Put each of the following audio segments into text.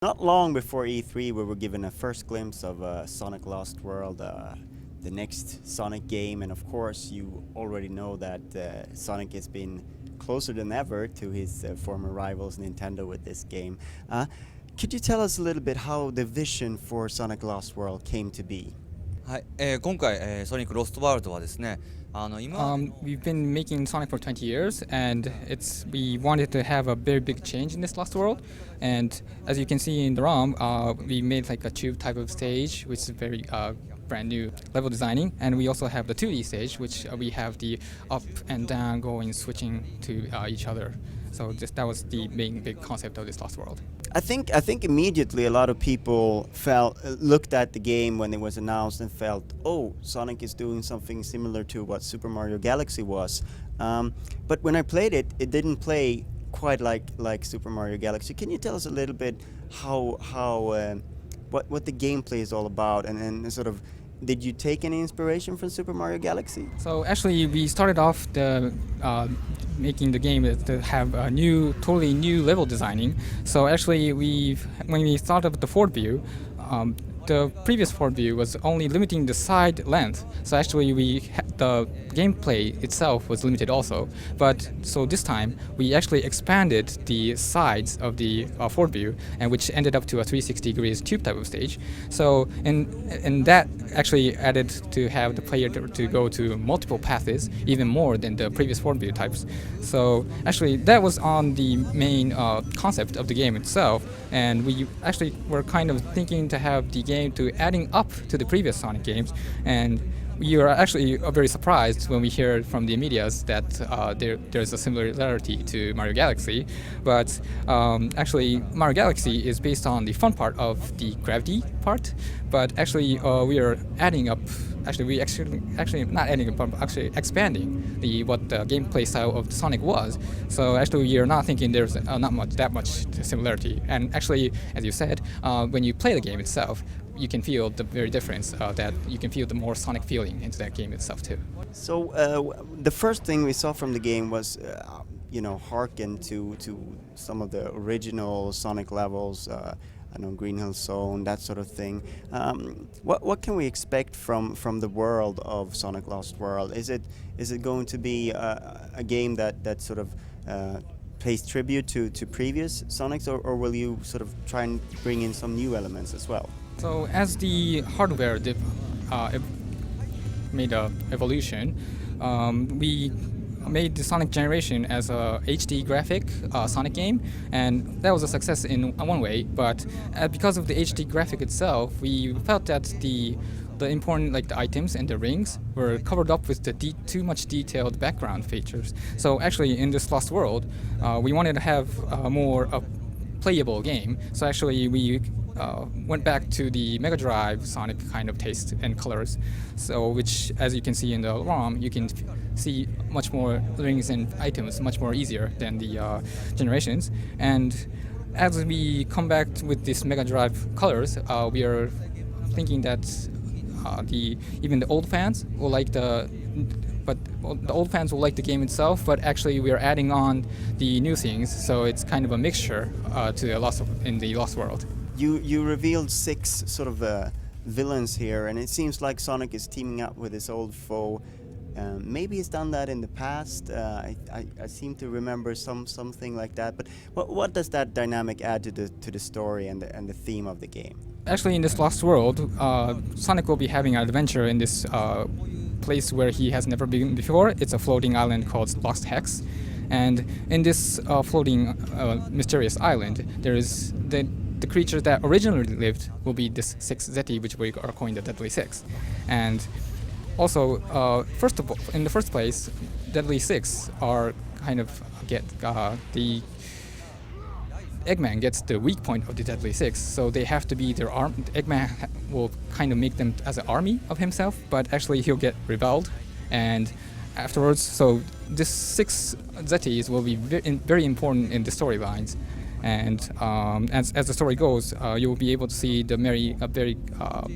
Not long before E3, we were given a first glimpse of Sonic Lost World, the next Sonic game, and of course you already know that Sonic has been closer than ever to his former rivals Nintendo with this game. Could you tell us a little bit how the vision for Sonic Lost World came to be? はい、今回、ソニックロストワールドはですね、We've been making Sonic for 20 years, and we wanted to have a very big change in this Lost World. And as you can see in the ROM, we made like a tube type of stage, which is very brand new level designing. And we also have the 2D stage, which we have the up and down going, switching to each other. So that was the main big concept of this Lost World. I think immediately a lot of people looked at the game when it was announced and felt, oh, Sonic is doing something similar to what Super Mario Galaxy was. But when I played it, it didn't play quite like Super Mario Galaxy. Can you tell us a little bit what the gameplay is all about, and sort of, did you take any inspiration from Super Mario Galaxy? So actually, we started off making the game to have a totally new level designing. So actually, when we thought of the forward view, the previous forward view was only limiting the side length. So actually, the gameplay itself was limited also. But so this time, we actually expanded the sides of the forward view, and which ended up to a 360 degrees tube type of stage. So and that actually added to have the player to go to multiple paths, even more than the previous forward view types. So actually, that was on the main concept of the game itself, and we actually were kind of thinking to have the game to adding up to the previous Sonic games, and we are actually very surprised when we hear from the medias that there's a similarity to Mario Galaxy. but actually Mario Galaxy is based on the fun part of the gravity part, but actually we are adding up. Actually, we actually not adding up, but actually expanding what the gameplay style of Sonic was. So actually, we are not thinking there's not that much similarity. And actually, as you said, when you play the game itself, you can feel the very difference. That you can feel the more Sonic feeling into that game itself too. So the first thing we saw from the game was, hearken to some of the original Sonic levels. I know Green Hill Zone, that sort of thing. What can we expect from the world of Sonic Lost World? Is it going to be a game that sort of pays tribute to previous Sonics, or will you sort of try and bring in some new elements as well? So as the hardware made a evolution, we made the Sonic generation as a HD graphic Sonic game, and that was a success in one way. But because of the HD graphic itself, we felt that the important, like the items and the rings, were covered up with the too much detailed background features. So actually, in this Lost World, we wanted to have more playable game. So actually, we went back to the Mega Drive Sonic kind of taste and colors. So which, as you can see in the ROM, you can see much more rings and items much more easier than the generations. And as we come back with this Mega Drive colors, we are thinking that even the old fans will like the old fans will like the game itself, but actually we are adding on the new things, so it's kind of a mixture in the Lost World. You revealed 6 sort of villains here, and it seems like Sonic is teaming up with his old foe. Maybe he's done that in the past. I seem to remember something like that. But what does that dynamic add to the story and the theme of the game? Actually, in this Lost World, Sonic will be having an adventure in this place where he has never been before. It's a floating island called Lost Hex, and in this floating mysterious island, there is the creature that originally lived will be this 6 Zeti, which we are calling the Deadly Six. And also, in the first place, Deadly Six are kind of the Eggman gets the weak point of the Deadly Six, so they have to be their arm. Eggman will kind of make them as an army of himself, but actually he'll get rebelled, and afterwards, so this 6 Zetis will be very important in the storylines. And as the story goes, you will be able to see the very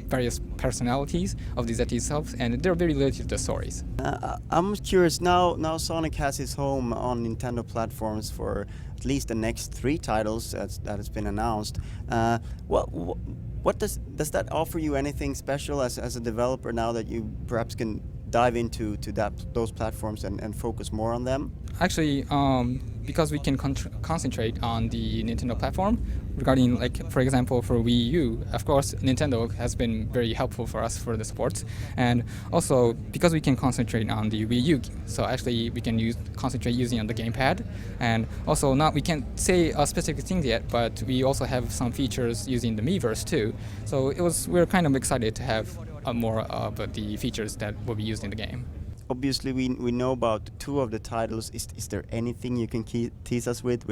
various personalities of the ZT itself, and they're very related to the stories. I'm curious now. Now Sonic has his home on Nintendo platforms for at least the next 3 titles that has been announced. What does that offer you anything special as a developer now that you perhaps can dive into those platforms and focus more on them? Actually, because we can concentrate on the Nintendo platform, regarding, like, for example, for Wii U, of course, Nintendo has been very helpful for us for the support, and also because we can concentrate on the Wii U, so actually we can concentrate using on the gamepad, and also not we can't say a specific thing yet, but we also have some features using the Miiverse too. So we're kind of excited to have more of the features that will be used in the game. Obviously, we know about 2 of the titles. Is there anything you can tease us with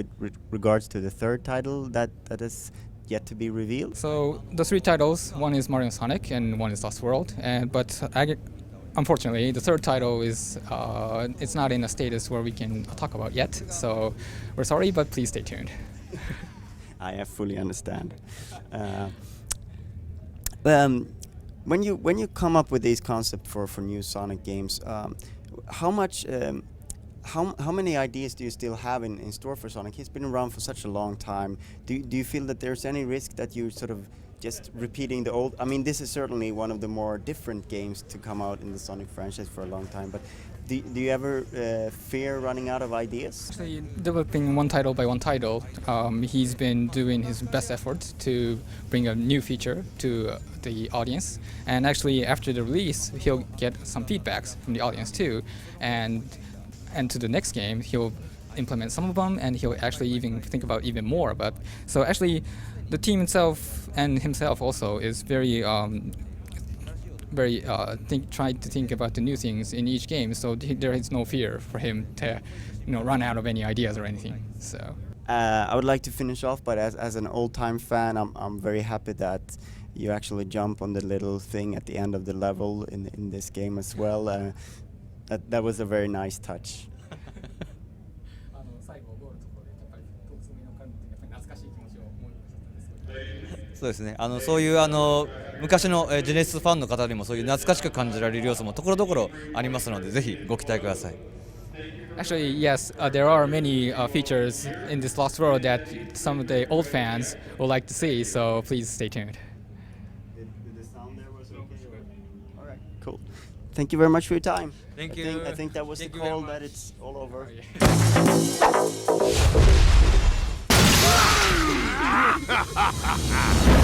regards to the 3rd title that is yet to be revealed? So the 3 titles, one is Mario and Sonic, and one is Lost World. But unfortunately, the 3rd title is it's not in a status where we can talk about yet. So we're sorry, but please stay tuned. I fully understand. When you come up with these concepts for new Sonic games, how many ideas do you still have in store for Sonic? He's been around for such a long time. Do you feel that there's any risk that you're sort of just repeating the old? I mean, this is certainly one of the more different games to come out in the Sonic franchise for a long time, but do you ever fear running out of ideas? Actually, developing one title by one title, he's been doing his best efforts to bring a new feature to the audience. And actually, after the release, he'll get some feedbacks from the audience too. And to the next game, he'll implement some of them, and he'll actually even think about even more. But so actually, the team itself and himself also is very try to think about the new things in each game, so there is no fear for him to run out of any ideas or anything. So I would like to finish off, but as an old-time fan, I'm very happy that you actually jump on the little thing at the end of the level in this game as well. That was a very nice touch. そうですね。そういう昔のジェネシスファンの方にもそういう懐かしく感じられる要素もところどころありますので、ぜひご期待ください。Actually, yes, there are many features in this Lost World that some of the old fans would like to see, so please stay tuned. Did the sound there was okay? All right, cool. Thank you very much for your time. Thank you. I think that was Thank the you very call much. that it's all over. Ha ha ha!